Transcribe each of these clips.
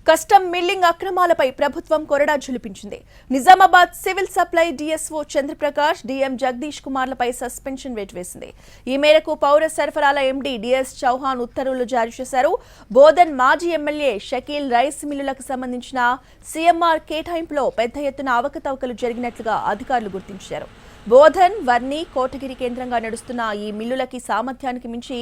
Custom milling అక్రమాలపై ప్రభుత్వం కొరడా ఝులిపించింది. Nizamabad civil supply DSO Chandraprakash, DM Jagadish కుమార్లపై సస్పెన్షన్ వేటు వేసింది. ఈ మేరకు పౌర సరఫరాల ఎండీ డిఎస్ చౌహాన్ ఉత్తర్వులు జారీ చేశారు. బోధన్ మాజీ ఎమ్మెల్యే షకీల్ రైస్ మిల్లులకు సంబంధించిన సీఎంఆర్ కేటాయింపులో పెద్ద ఎత్తున అవకతవకలు జరిగినట్లుగా అధికారులు గుర్తించారు. బోధన్, వర్ని, కోటగిరి కేంద్రంగా నడుస్తున్న ఈ మిల్లులకి సామర్థ్యానికి మించి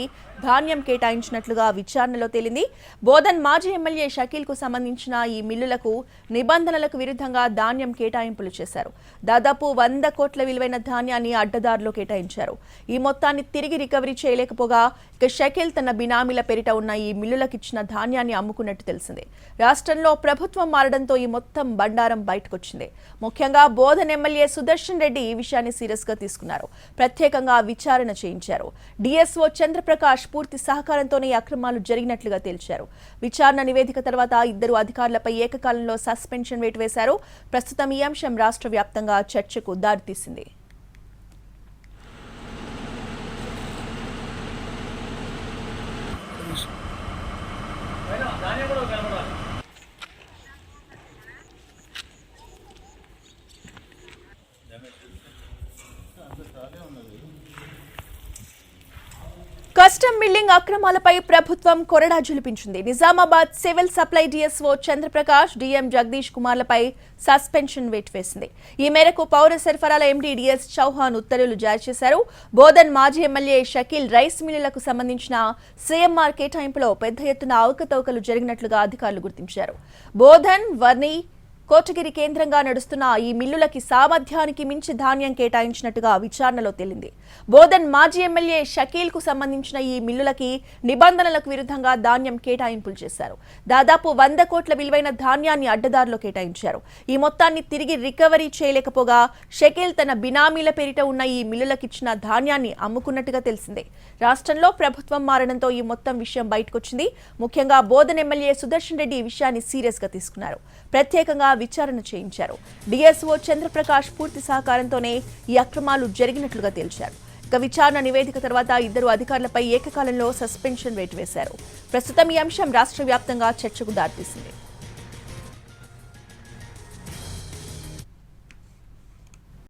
ధాన్యం కేటాయించినట్లుగా విచారణలో తేలింది. బోధన్ మాజీ ఎమ్మెల్యే షకీల్ కు సంబంధించిన ఈ మిల్లులకు నిబంధనలకు విరుద్ధంగా ధాన్యం కేటాయింపులు చేశారు. దాదాపు 100 కోట్ల విలువైన ధాన్యాన్ని అడ్డదారులో కేటాయించారు. ఈ మొత్తాన్ని తిరిగి రికవరీ చేయలేకపోగా ఇక షకీల్ తన బినామీల పేరిట ఉన్న ఈ మిల్లులకిచ్చిన ధాన్యాన్ని అమ్ముకున్నట్టు తెలిసింది. రాష్ట్రంలో ప్రభుత్వం మారడంతో ఈ మొత్తం బండారం బయటకొచ్చింది. ముఖ్యంగా బోధన్ ఎమ్మెల్యే సుదర్శన్ రెడ్డి ఈ విషయాన్ని సీరియస్ గా తీసుకున్నారు. ప్రత్యేకంగా విచారణ చేయించారు. డిఎస్ఓ చంద్రప్రకాష్ పూర్తి సహకారంతోనే అక్రమాలు జరిగినట్లుగా తేల్చారు. విచారణ నివేదిక తర్వాత ఇద్దరు అధికారులపై ఏకకాలంలో సస్పెన్షన్ వేటు వేశారు. ప్రస్తుతం ఈ అంశం రాష్ట్ర వ్యాప్తంగా చర్చకు దారితీసింది. కస్టమ్ మిల్లింగ్ అక్రమాలపై ప్రభుత్వం కొరడా ఝులిపించింది. Nizamabad civil supply DSO Chandraprakash, DM Jagadish కుమార్లపై సస్పెన్షన్ వేటు వేసింది. ఈ మేరకు పౌర సరఫరాల ఎండీ డిఎస్ చౌహాన్ ఉత్తర్వులు జారీ చేశారు. బోధన్ మాజీ ఎమ్మెల్యే షకీల్ రైస్ మిల్లులకు సంబంధించిన సీఎంఆర్ కేటాయింపులో పెద్ద ఎత్తున అవకతవకలు జరిగినట్లుగా అధికారులు గుర్తించారు. బోధన్, వర్ని, కోటగిరి కేంద్రంగా నడుస్తున్న ఈ మిల్లులకి సామర్థ్యానికి మించి ధాన్యం కేటాయించినట్టుగా విచారణలో తేలింది. బోధన్ మాజీ ఎమ్మెల్యే షకీల్ కు సంబంధించిన ఈ మిల్లులకి నిబంధనలకు విరుద్ధంగా ధాన్యం కేటాయింపులు చేశారు. దాదాపు 100 కోట్ల విలువైన ధాన్యాన్ని అడ్డదారులో కేటాయించారు. ఈ మొత్తాన్ని తిరిగి రికవరీ చేయలేకపోగా షకీల్ తన బినామీల పేరిట ఉన్న ఈ మిల్లులకిచ్చిన ధాన్యాన్ని అమ్ముకున్నట్టుగా తెలిసింది. రాష్ట్రంలో ప్రభుత్వం మారడంతో ఈ మొత్తం విషయం బయటకొచ్చింది. ముఖ్యంగా బోధన్ ఎమ్మెల్యే సుదర్శన్ రెడ్డి ఈ విషయాన్ని సీరియస్ గా తీసుకున్నారు. ప్రత్యేకంగా విచారణ చేయించారు. డిఎస్ఓ చంద్రప్రకాష్ పూర్తి సహకారంతోనే ఈ అక్రమాలు జరిగినట్లుగా తేల్చారు. ఇక విచారణ నివేదిక తర్వాత ఇద్దరు అధికారులపై ఏకకాలంలో సస్పెన్షన్ వేటు వేశారు. ప్రస్తుతం ఈ అంశం రాష్ట్ర వ్యాప్తంగా చర్చకు దారితీసింది.